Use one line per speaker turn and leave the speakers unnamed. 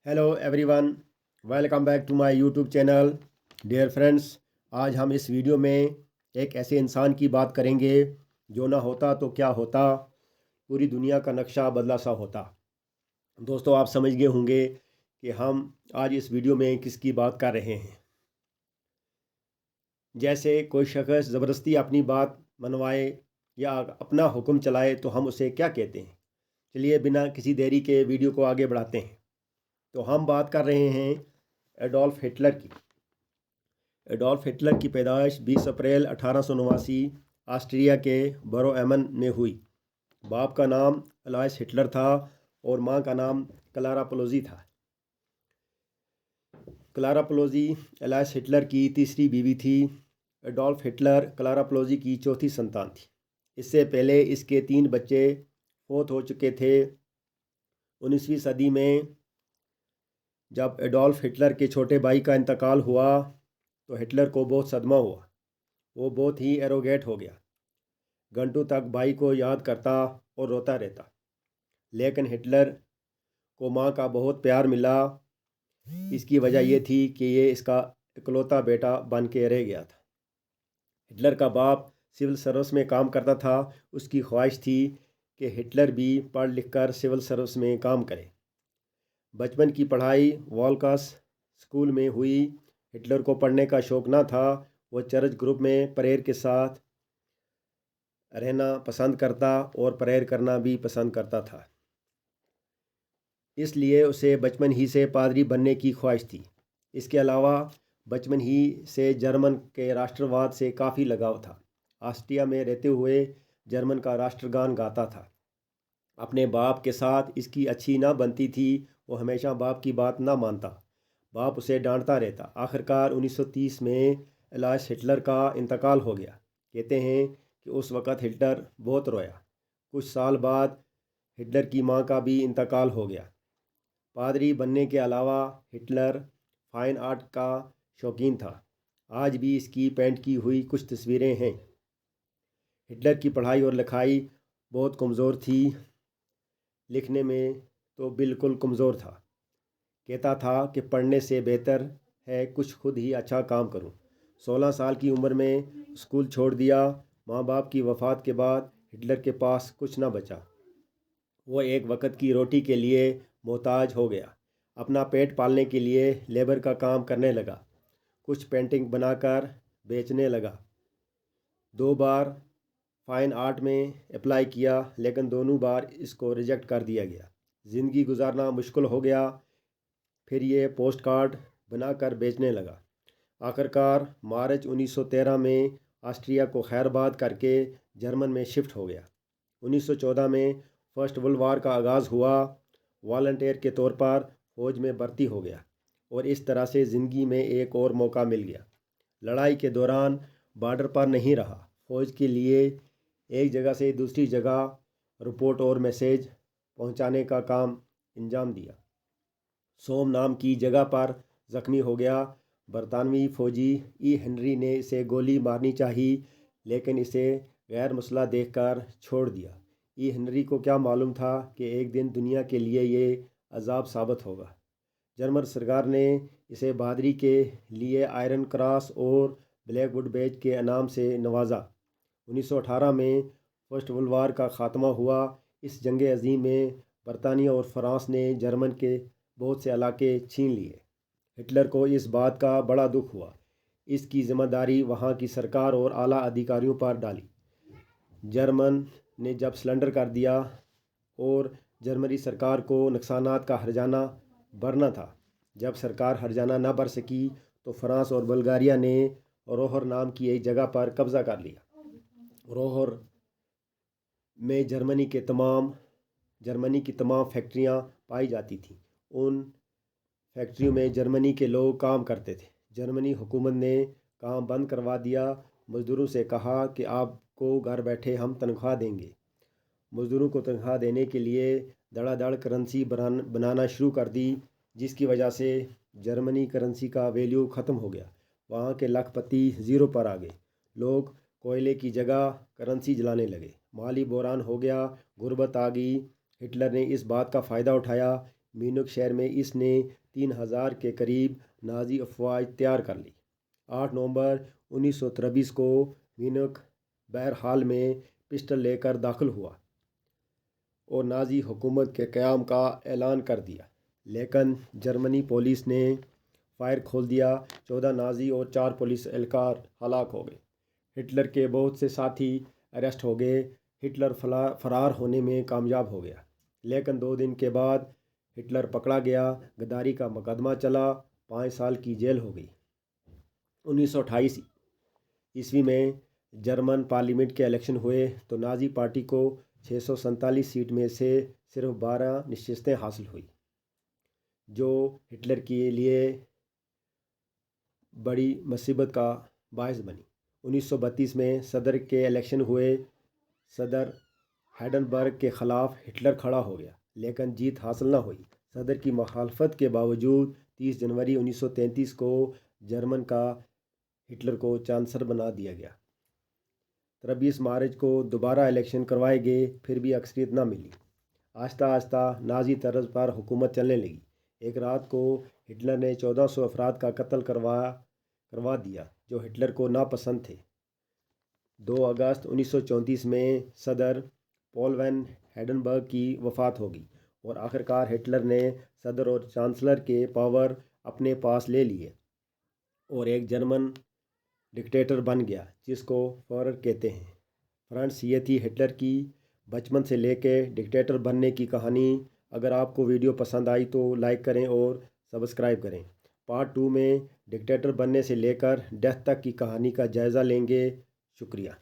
Hello everyone, welcome back to my YouTube channel. Dear friends, आज हम इस video में एक ऐसे इंसान की बात करेंगे जो ना होता तो क्या होता, पूरी दुनिया का नक्शा बदला सा होता। दोस्तों, आप समझ गए होंगे कि हम आज इस वीडियो में किसकी बात कर रहे हैं। जैसे कोई शख्स ज़बरदस्ती अपनी बात मनवाए या अपना हुक्म चलाए तो हम उसे क्या कहते हैं। चलिए बिना किसी देरी के वीडियो को आगे बढ़ाते हैं। तो हम बात कर रहे हैं एडोल्फ हिटलर की। एडोल्फ हिटलर की पैदाइश 20 अप्रैल 1889 ऑस्ट्रिया के बरो-एमन में हुई। बाप का नाम अलाइस हिटलर था और मां का नाम क्लारा पेलोसी था। क्लारा पेलोसी अलाइस हिटलर की तीसरी बीवी थी। एडोल्फ हिटलर क्लारा पेलोसी की चौथी संतान थी। इससे पहले इसके 3 बच्चे फौत हो चुके थे। 19वीं सदी में जब एडोल्फ हिटलर के छोटे भाई का इंतकाल हुआ तो हिटलर को बहुत सदमा हुआ। वो बहुत ही एरोगेट हो गया। घंटों तक भाई को याद करता और रोता रहता। लेकिन हिटलर को मां का बहुत प्यार मिला। इसकी वजह यह थी कि ये इसका इकलौता बेटा बन के रह गया था। हिटलर का बाप सिविल सर्विस में काम करता था। उसकी ख्वाहिश थी कि हिटलर भी पढ़ लिख कर सिविल सर्विस में काम करे। बचपन की पढ़ाई वॉलकास स्कूल में हुई। हिटलर को पढ़ने का शौक़ ना था। वो चर्च ग्रुप में प्रेयर के साथ रहना पसंद करता और प्रेयर करना भी पसंद करता था। इसलिए उसे बचपन ही से पादरी बनने की ख्वाहिश थी। इसके अलावा बचपन ही से जर्मन के राष्ट्रवाद से काफ़ी लगाव था। ऑस्ट्रिया में रहते हुए जर्मन का राष्ट्रगान गाता था। अपने बाप के साथ इसकी अच्छी ना बनती थी। वो हमेशा बाप की बात ना मानता। बाप उसे डांटता रहता। आखिरकार 1930 में अलाइस हिटलर का इंतकाल हो गया। कहते हैं कि उस वक़्त हिटलर बहुत रोया। कुछ साल बाद हिटलर की मां का भी इंतकाल हो गया। पादरी बनने के अलावा हिटलर फाइन आर्ट का शौकीन था। आज भी इसकी पेंट की हुई कुछ तस्वीरें हैं। हिटलर की पढ़ाई और लिखाई बहुत कमज़ोर थी। लिखने में तो बिल्कुल कमज़ोर था। कहता था कि पढ़ने से बेहतर है कुछ खुद ही अच्छा काम करूं। 16 साल की उम्र में स्कूल छोड़ दिया। माँ बाप की वफ़ात के बाद हिटलर के पास कुछ ना बचा। वो एक वक्त की रोटी के लिए मोहताज हो गया। अपना पेट पालने के लिए लेबर का काम करने लगा। कुछ पेंटिंग बनाकर बेचने लगा। 2 बार फाइन आर्ट में अप्लाई किया, लेकिन दोनों बार इसको रिजेक्ट कर दिया गया। ज़िंदगी गुजारना मुश्किल हो गया। फिर ये पोस्ट कार्ड बनाकर बेचने लगा। आखिरकार मार्च 1913 में ऑस्ट्रिया को खैरबाद करके जर्मन में शिफ्ट हो गया। 1914 में फर्स्ट वर्ल्ड वार का आगाज़ हुआ। वॉलंटियर के तौर पर फ़ौज में भर्ती हो गया और इस तरह से ज़िंदगी में एक और मौका मिल गया। लड़ाई के दौरान बॉर्डर पर नहीं रहा। फ़ौज के लिए एक जगह से दूसरी जगह रिपोर्ट और मैसेज पहुंचाने का काम अंजाम दिया। सोम नाम की जगह पर ज़ख्मी हो गया। बरतानवी फ़ौजी ई हेनरी ने इसे गोली मारनी चाही, लेकिन इसे गैर मुसल्लह देखकर छोड़ दिया। ई हेनरी को क्या मालूम था कि एक दिन दुनिया के लिए ये अजाब साबित होगा। जर्मन सरकार ने इसे बहादुरी के लिए आयरन क्रॉस और ब्लैकवुड बैज के इनाम से नवाजा। 1918 में फर्स्ट वर्ल्ड वार का ख़ात्मा हुआ। इस जंग अजीम में बरतानिया और फ्रांस ने जर्मन के बहुत से इलाके छीन लिए। हिटलर को इस बात का बड़ा दुख हुआ। इसकी ज़िम्मेदारी वहाँ की सरकार और आला अधिकारियों पर डाली। जर्मन ने जब सरेंडर कर दिया और जर्मनी सरकार को नुकसानात का हर्जाना भरना था। जब सरकार हर्जाना न भर सकी तो फ्रांस और बुल्गारिया ने रोहर नाम की एक जगह पर कब्ज़ा कर लिया। रोहर में जर्मनी की तमाम फैक्ट्रियां पाई जाती थीं। उन फैक्ट्रियों में जर्मनी के लोग काम करते थे। जर्मनी हुकूमत ने काम बंद करवा दिया। मज़दूरों से कहा कि आपको घर बैठे हम तनख्वाह देंगे। मज़दूरों को तनख्वाह देने के लिए धड़ाधड़ करेंसी बनाना शुरू कर दी, जिसकी वजह से जर्मनी करेंसी का वैल्यू ख़त्म हो गया। वहाँ के लखपति ज़ीरो पर आ गए। लोग कोयले की जगह करेंसी जलाने लगे। माली बहरान हो गया। गुर्बत आ गई। हिटलर ने इस बात का फ़ायदा उठाया। म्यूनिख शहर में इसने 3000 के करीब नाजी अफवाज तैयार कर ली। 8 नवंबर 1923 को म्यूनिख बहरहाल में पिस्टल लेकर दाखिल हुआ और नाजी हुकूमत के क़याम का ऐलान कर दिया, लेकिन जर्मनी पुलिस ने फायर खोल दिया। 14 नाजी और 4 पुलिस एहलकार हलाक हो गए। हिटलर के बहुत से साथी अरेस्ट हो गए। हिटलर फरार होने में कामयाब हो गया, लेकिन 2 दिन के बाद हिटलर पकड़ा गया। गद्दारी का मुकदमा चला, 5 साल की जेल हो गई। 1928 ईस्वी में जर्मन पार्लियामेंट के इलेक्शन हुए तो नाजी पार्टी को 647 सीट में से सिर्फ 12 नशिस्तें हासिल हुई, जो हिटलर के लिए बड़ी मुसीबत का बायस बनी। 1932 में सदर के इलेक्शन हुए। सदर हैडनबर्ग के ख़िलाफ़ हिटलर खड़ा हो गया, लेकिन जीत हासिल न हुई। सदर की मुखालफत के बावजूद 30 जनवरी 1933 को जर्मन का हिटलर को चांसलर बना दिया गया। 23 मार्च को दोबारा इलेक्शन करवाए गए, फिर भी अक्सरियत न मिली। आहिस्ता आहिस्ता नाजी तर्ज पर हुकूमत चलने लगी। एक रात को हिटलर ने 1400 अफराद का कत्ल करवा दिया जो हिटलर को नापसंद थे। 2 अगस्त 1934 में सदर पॉल वैन हैडनबर्ग की वफ़ात हो गई और आखिरकार हिटलर ने सदर और चांसलर के पावर अपने पास ले लिए और एक जर्मन डिक्टेटर बन गया, जिसको फुहरर कहते हैं। फ्रेंड्स, ये थी हिटलर की बचपन से लेके डिक्टेटर बनने की कहानी। अगर आपको वीडियो पसंद आई तो लाइक करें और सब्सक्राइब करें। पार्ट 2 में डिक्टेटर बनने से लेकर डेथ तक की कहानी का जायज़ा लेंगे। शुक्रिया।